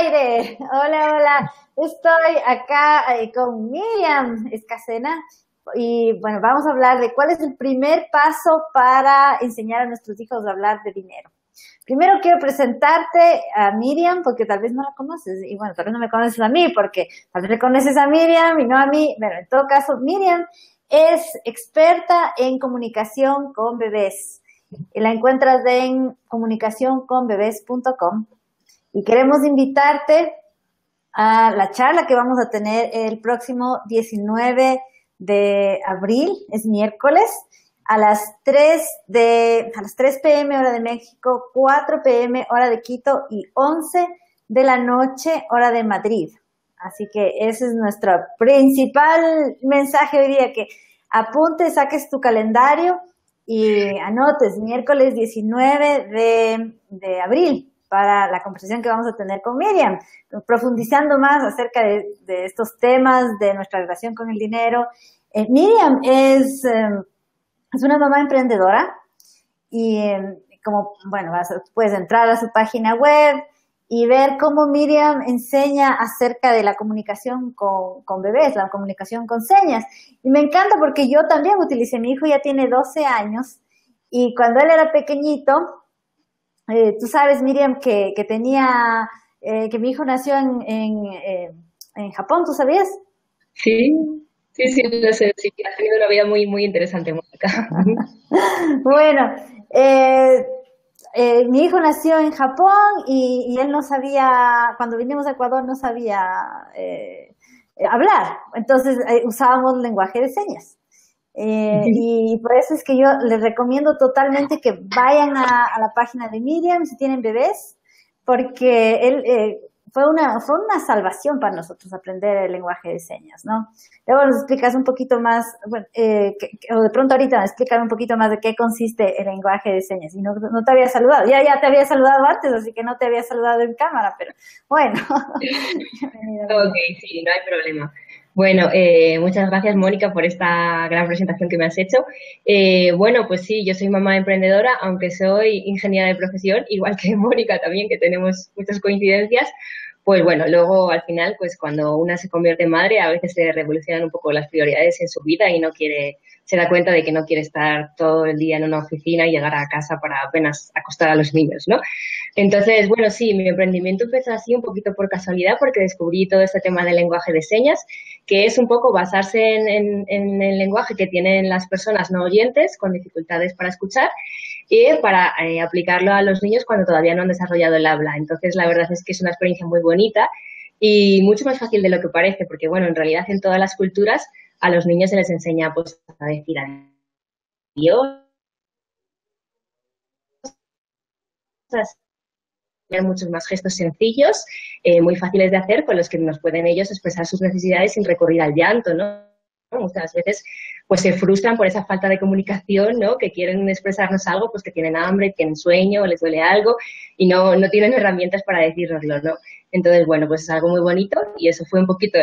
aire. Hola, hola. Estoy acá con Miriam Escacena y bueno, vamos a hablar de cuál es el primer paso para enseñar a nuestros hijos a hablar de dinero. Primero quiero presentarte a Miriam porque tal vez no la conoces y bueno, tal vez no me conoces a mí porque tal vez le conoces a Miriam y no a mí. Bueno, en todo caso, Miriam es experta en comunicación con bebés. Y la encuentras en comunicacionconbebés.com. Y queremos invitarte a la charla que vamos a tener el próximo 19 de abril, es miércoles, a las 3 p.m. hora de México, 4 p.m. hora de Quito y 11 de la noche hora de Madrid. Así que ese es nuestro principal mensaje hoy día, que apuntes, saques tu calendario y anotes miércoles 19 de abril para la conversación que vamos a tener con Miriam, profundizando más acerca de estos temas, de nuestra relación con el dinero. Miriam es una mamá emprendedora y puedes entrar a su página web y ver cómo Miriam enseña acerca de la comunicación con bebés, la comunicación con señas. Y me encanta porque yo también utilicé, mi hijo ya tiene 12 años y cuando él era pequeñito, tú sabes, Miriam, que mi hijo nació en Japón, ¿tú sabías? Sí, sí, lo sé, sí, has tenido una vida muy, muy interesante, Mónica. Bueno, mi hijo nació en Japón y él no sabía, cuando vinimos a Ecuador no sabía hablar, entonces usábamos lenguaje de señas. Y por eso es que yo les recomiendo totalmente que vayan a la página de Miriam si tienen bebés, porque él fue una salvación para nosotros aprender el lenguaje de señas, ¿no? Luego nos explicas un poquito más, bueno, o de pronto ahorita explícame un poquito más de qué consiste el lenguaje de señas. Y no te había saludado, ya te había saludado antes, así que no te había saludado en cámara, pero bueno. Ok, sí, no hay problema. Bueno, muchas gracias, Mónica, por esta gran presentación que me has hecho. Bueno, pues sí, yo soy mamá emprendedora, aunque soy ingeniera de profesión, igual que Mónica también, que tenemos muchas coincidencias. Pues bueno, luego al final, pues cuando una se convierte en madre, a veces se revolucionan un poco las prioridades en su vida y se da cuenta de que no quiere estar todo el día en una oficina y llegar a casa para apenas acostar a los niños, ¿no? Entonces, bueno, sí, mi emprendimiento empezó así un poquito por casualidad porque descubrí todo este tema del lenguaje de señas, que es un poco basarse en el lenguaje que tienen las personas no oyentes con dificultades para escuchar y para aplicarlo a los niños cuando todavía no han desarrollado el habla. Entonces, la verdad es que es una experiencia muy bonita y mucho más fácil de lo que parece, porque, bueno, en realidad en todas las culturas a los niños se les enseña pues, a decir adiós, tener muchos más gestos sencillos, muy fáciles de hacer, con los que nos pueden ellos expresar sus necesidades sin recurrir al llanto, ¿no? Muchas veces pues se frustran por esa falta de comunicación, ¿no? Que quieren expresarnos algo, pues que tienen hambre, tienen sueño, les duele algo y no tienen herramientas para decírnoslo, ¿no? Entonces, bueno, pues es algo muy bonito y eso fue un poquito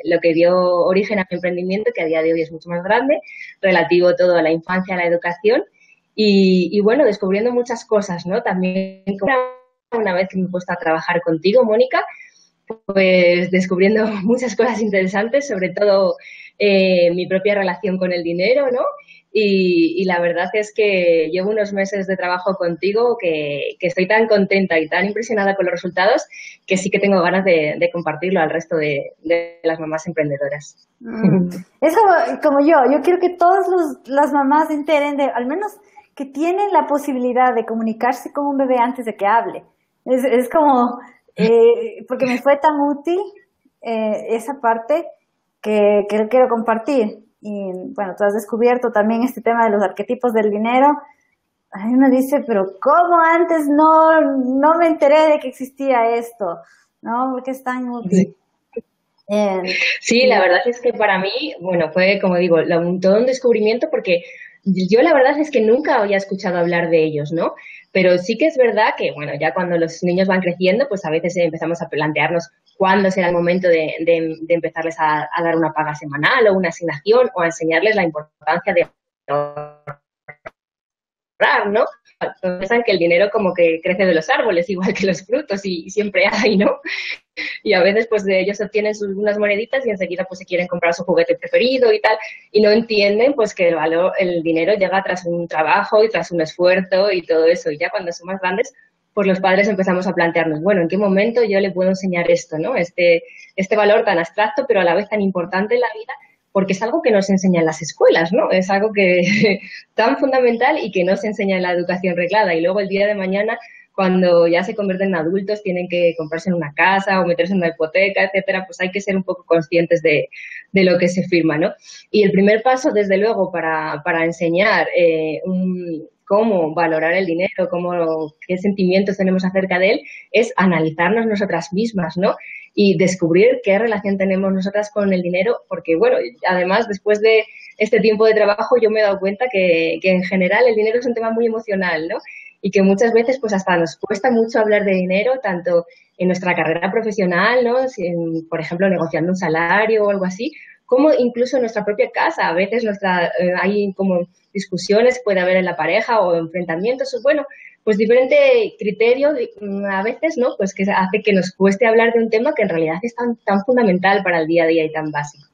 lo que dio origen a mi emprendimiento, que a día de hoy es mucho más grande, relativo todo a la infancia, a la educación y bueno, descubriendo muchas cosas, ¿no? También una vez que me he puesto a trabajar contigo, Mónica, pues descubriendo muchas cosas interesantes, sobre todo mi propia relación con el dinero, ¿no? Y la verdad es que llevo unos meses de trabajo contigo que estoy tan contenta y tan impresionada con los resultados que sí que tengo ganas de compartirlo al resto de las mamás emprendedoras. Es como yo quiero que todas las mamás se enteren de, al menos que tienen la posibilidad de comunicarse con un bebé antes de que hable. Es como, porque me fue tan útil esa parte que quiero compartir. Y bueno, tú has descubierto también este tema de los arquetipos del dinero. A mí me dice, pero ¿cómo antes no me enteré de que existía esto? ¿No? Porque es tan útil. Sí, la verdad es que para mí, bueno, fue, como digo, todo un descubrimiento porque yo la verdad es que nunca había escuchado hablar de ellos, ¿no? Pero sí que es verdad que, bueno, ya cuando los niños van creciendo, pues a veces empezamos a plantearnos cuándo será el momento de empezarles a dar una paga semanal o una asignación o a enseñarles la importancia de comprar, ¿no? Piensan que el dinero como que crece de los árboles, igual que los frutos, y siempre hay, ¿no? Y a veces pues ellos obtienen unas moneditas y enseguida pues se quieren comprar su juguete preferido y tal, y no entienden pues que el dinero llega tras un trabajo y tras un esfuerzo y todo eso, y ya cuando son más grandes pues los padres empezamos a plantearnos, bueno, ¿en qué momento yo le puedo enseñar esto, ¿no? Este valor tan abstracto pero a la vez tan importante en la vida, porque es algo que no se enseña en las escuelas, ¿no? Es algo que tan fundamental y que no se enseña en la educación reglada, y luego el día de mañana, cuando ya se convierten en adultos, tienen que comprarse en una casa o meterse en una hipoteca, etcétera, pues hay que ser un poco conscientes de lo que se firma, ¿no? Y el primer paso, desde luego, para enseñar cómo valorar el dinero, qué sentimientos tenemos acerca de él, es analizarnos nosotras mismas, ¿no? Y descubrir qué relación tenemos nosotras con el dinero, porque, bueno, además, después de este tiempo de trabajo, yo me he dado cuenta que en general el dinero es un tema muy emocional, ¿no? Y que muchas veces pues hasta nos cuesta mucho hablar de dinero, tanto en nuestra carrera profesional, ¿no? Por ejemplo, negociando un salario o algo así, como incluso en nuestra propia casa. A veces hay como discusiones, puede haber en la pareja o enfrentamientos, bueno, pues diferente criterio a veces, ¿no? Pues que hace que nos cueste hablar de un tema que en realidad es tan fundamental para el día a día y tan básico.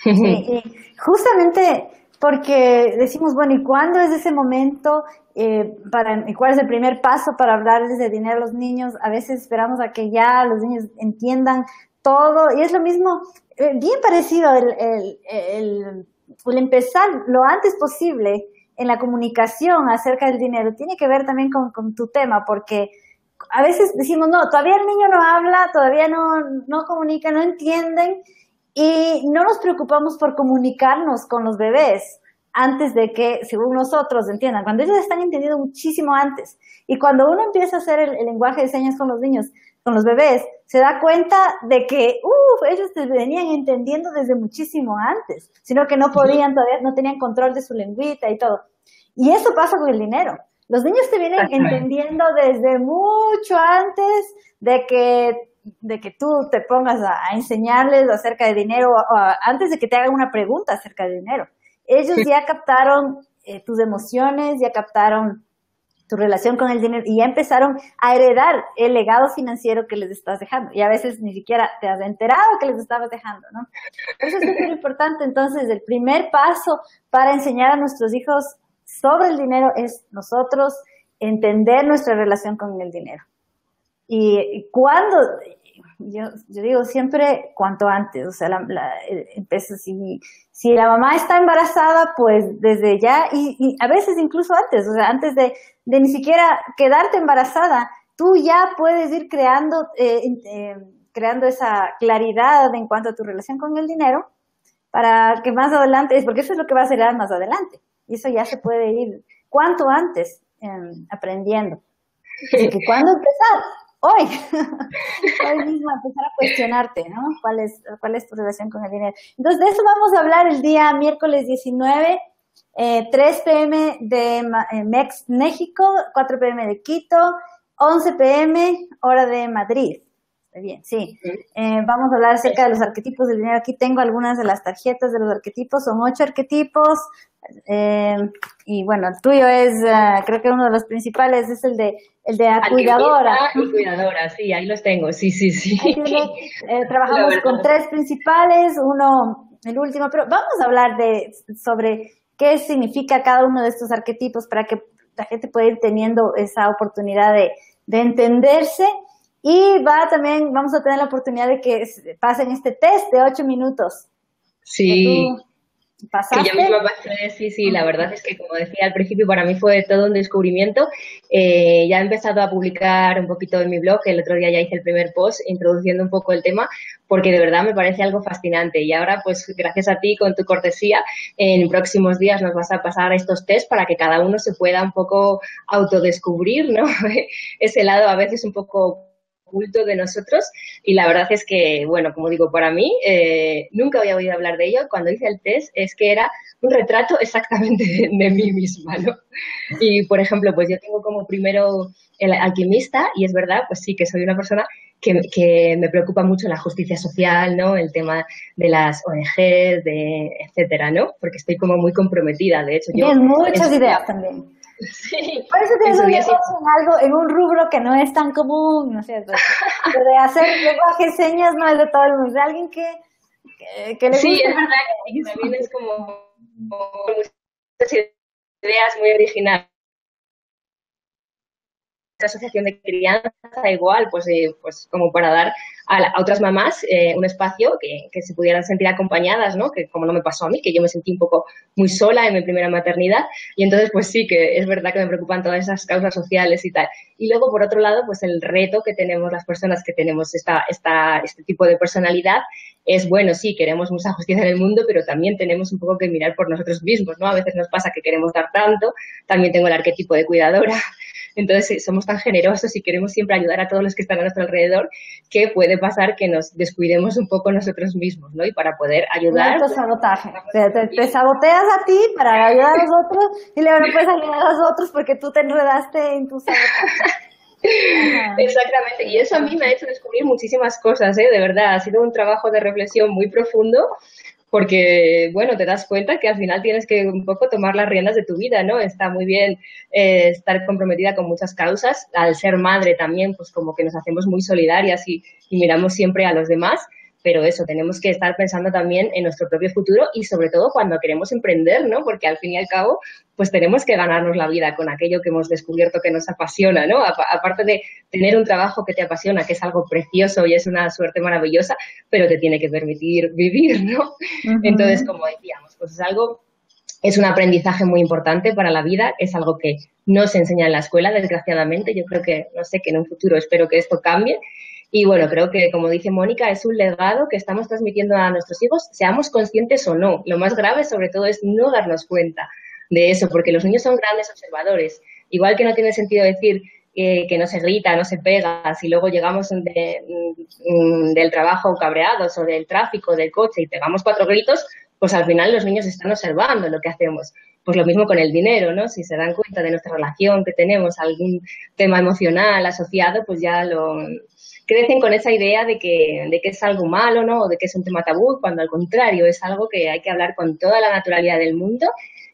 Sí, y justamente porque decimos, bueno, ¿y cuándo es ese momento y cuál es el primer paso para hablarles de dinero a los niños? A veces esperamos a que ya los niños entiendan todo, y es lo mismo, bien parecido el empezar lo antes posible en la comunicación acerca del dinero. Tiene que ver también con tu tema, porque a veces decimos, no, todavía el niño no habla, todavía no comunica, no entienden, y no nos preocupamos por comunicarnos con los bebés antes de que, según nosotros, entiendan. Cuando ellos están entendiendo muchísimo antes. Y cuando uno empieza a hacer el lenguaje de señas con los niños, con los bebés, se da cuenta de que ellos se venían entendiendo desde muchísimo antes, sino que no podían todavía, no tenían control de su lengüita y todo. Y eso pasa con el dinero. Los niños te vienen entendiendo desde mucho antes de que tú te pongas a enseñarles acerca de dinero, o antes de que te hagan una pregunta acerca de dinero. Ellos ya captaron tus emociones, ya captaron tu relación con el dinero y ya empezaron a heredar el legado financiero que les estás dejando. Y a veces ni siquiera te has enterado que les estabas dejando, ¿no? Eso es súper importante. Entonces, el primer paso para enseñar a nuestros hijos sobre el dinero es nosotros entender nuestra relación con el dinero. Y cuando, yo digo siempre cuanto antes, o sea, si la mamá está embarazada, pues desde ya, y a veces incluso antes, o sea, antes de ni siquiera quedarte embarazada, tú ya puedes ir creando esa claridad en cuanto a tu relación con el dinero, para que más adelante, porque eso es lo que va a ser más adelante, y eso ya se puede ir cuanto antes aprendiendo. Así que ¿cuándo empezar? Hoy mismo empezar a cuestionarte, ¿no? ¿Cuál es tu relación con el dinero? Entonces, de eso vamos a hablar el día miércoles 19, 3 p.m. de México, 4 p.m. de Quito, 11 p.m. hora de Madrid. Está bien, sí. Vamos a hablar acerca de los arquetipos del dinero. Aquí tengo algunas de las tarjetas de los arquetipos. Son 8 arquetipos. Y bueno, el tuyo es, creo que uno de los principales es el de cuidadora. Y cuidadora, sí, ahí los tengo, sí. Trabajamos con 3 principales, el último, pero vamos a hablar sobre qué significa cada uno de estos arquetipos para que la gente pueda ir teniendo esa oportunidad de entenderse. Y vamos a tener la oportunidad de que pasen este test de 8 minutos. Sí. ¿Pasaste? Que yo misma pasé, sí, la verdad es que, como decía al principio, para mí fue todo un descubrimiento. Ya he empezado a publicar un poquito en mi blog, el otro día ya hice el primer post introduciendo un poco el tema, porque de verdad me parece algo fascinante. Y ahora, pues gracias a ti, con tu cortesía, en próximos días nos vas a pasar estos test para que cada uno se pueda un poco autodescubrir, ¿no? Ese lado a veces un poco oculto de nosotros, y la verdad es que, bueno, como digo, para mí nunca había oído hablar de ello. Cuando hice el test es que era un retrato exactamente de mí misma, ¿no? Y, por ejemplo, pues yo tengo como primero el alquimista, y es verdad, pues sí, que soy una persona que me preocupa mucho la justicia social, ¿no? El tema de las ONGs, etcétera, ¿no? Porque estoy como muy comprometida, de hecho. Tienes muchas ideas también. Sí, Por eso tienes en su un día sí. negocio en algo, en un rubro que no es tan común, ¿no es cierto? Lo de hacer lenguaje de señas no es de todo el mundo, es de alguien que le Sí, gusta. es verdad que también es como muchas ideas muy originales. Esta asociación de crianza igual, pues como para dar a otras mamás un espacio que se pudieran sentir acompañadas, ¿no? Que como no me pasó a mí, que yo me sentí un poco muy sola en mi primera maternidad y entonces pues sí que es verdad que me preocupan todas esas causas sociales y tal. Y luego por otro lado pues el reto que tenemos las personas que tenemos este tipo de personalidad es, bueno, sí, queremos mucha justicia en el mundo, pero también tenemos un poco que mirar por nosotros mismos, ¿no? A veces nos pasa que queremos dar tanto, también tengo el arquetipo de cuidadora. Entonces, somos tan generosos y queremos siempre ayudar a todos los que están a nuestro alrededor que puede pasar que nos descuidemos un poco nosotros mismos, ¿no? Y para poder Un ayudar... autosabotaje. Te saboteas a ti para ayudar a los otros y luego no puedes ayudar a los otros porque tú te enredaste en tu sabotaje. Ajá. Exactamente, y eso a mí me ha hecho descubrir muchísimas cosas, ¿eh? De verdad, ha sido un trabajo de reflexión muy profundo porque, bueno, te das cuenta que al final tienes que un poco tomar las riendas de tu vida, ¿no? Está muy bien estar comprometida con muchas causas. Al ser madre también, pues como que nos hacemos muy solidarias y miramos siempre a los demás, pero eso, tenemos que estar pensando también en nuestro propio futuro y sobre todo cuando queremos emprender, ¿no? Porque al fin y al cabo, pues tenemos que ganarnos la vida con aquello que hemos descubierto que nos apasiona, ¿no? Aparte de tener un trabajo que te apasiona, que es algo precioso y es una suerte maravillosa, pero te tiene que permitir vivir, ¿no? Entonces, como decíamos, pues es un aprendizaje muy importante para la vida, es algo que no se enseña en la escuela, desgraciadamente. Yo creo que, no sé, que en un futuro espero que esto cambie. Y bueno, creo que, como dice Mónica, es un legado que estamos transmitiendo a nuestros hijos, seamos conscientes o no. Lo más grave, sobre todo, es no darnos cuenta de eso, porque los niños son grandes observadores. Igual que no tiene sentido decir que no se grita, no se pega, si luego llegamos del trabajo cabreados o del tráfico, del coche y pegamos 4 gritos, pues al final los niños están observando lo que hacemos. Pues lo mismo con el dinero, ¿no? Si se dan cuenta de nuestra relación, que tenemos algún tema emocional asociado, pues ya crecen con esa idea de que es algo malo, ¿no? O de que es un tema tabú, cuando al contrario es algo que hay que hablar con toda la naturalidad del mundo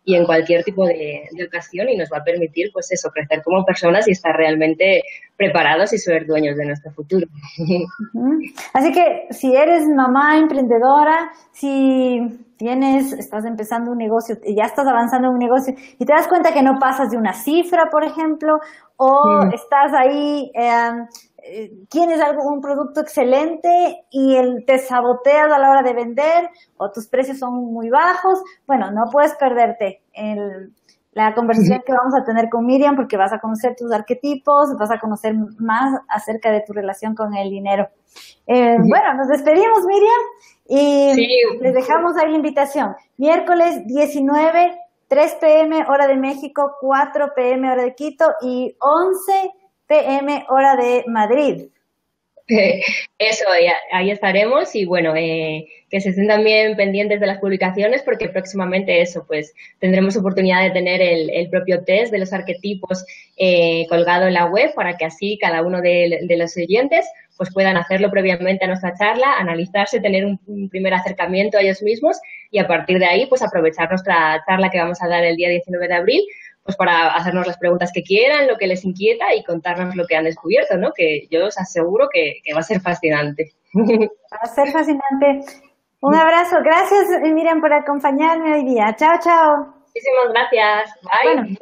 y en cualquier tipo de ocasión y nos va a permitir, pues eso, crecer como personas y estar realmente preparados y ser dueños de nuestro futuro. Así que si eres mamá emprendedora, si estás empezando un negocio, ya estás avanzando en un negocio y te das cuenta que no pasas de una cifra, por ejemplo, o estás ahí, tienes un producto excelente y te saboteas a la hora de vender o tus precios son muy bajos, bueno, no puedes perderte la conversación que vamos a tener con Miriam porque vas a conocer tus arquetipos, vas a conocer más acerca de tu relación con el dinero. Bueno, nos despedimos, Miriam, y les dejamos ahí la invitación. Miércoles 19, 3 p.m. hora de México, 4 p.m. hora de Quito y 11 p.m. hora de Madrid. Eso, ahí estaremos y bueno, que se estén también pendientes de las publicaciones porque próximamente eso, pues tendremos oportunidad de tener el propio test de los arquetipos colgado en la web para que así cada uno de los oyentes pues puedan hacerlo previamente a nuestra charla, analizarse, tener un primer acercamiento a ellos mismos y a partir de ahí pues aprovechar nuestra charla que vamos a dar el día 19 de abril pues para hacernos las preguntas que quieran, lo que les inquieta y contarnos lo que han descubierto, ¿no? Que yo os aseguro que va a ser fascinante. Va a ser fascinante. Un abrazo. Gracias, Miriam, por acompañarme hoy día. Chao, chao. Muchísimas gracias. Bye. Bueno,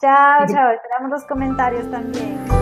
chao, chao. Esperamos los comentarios también.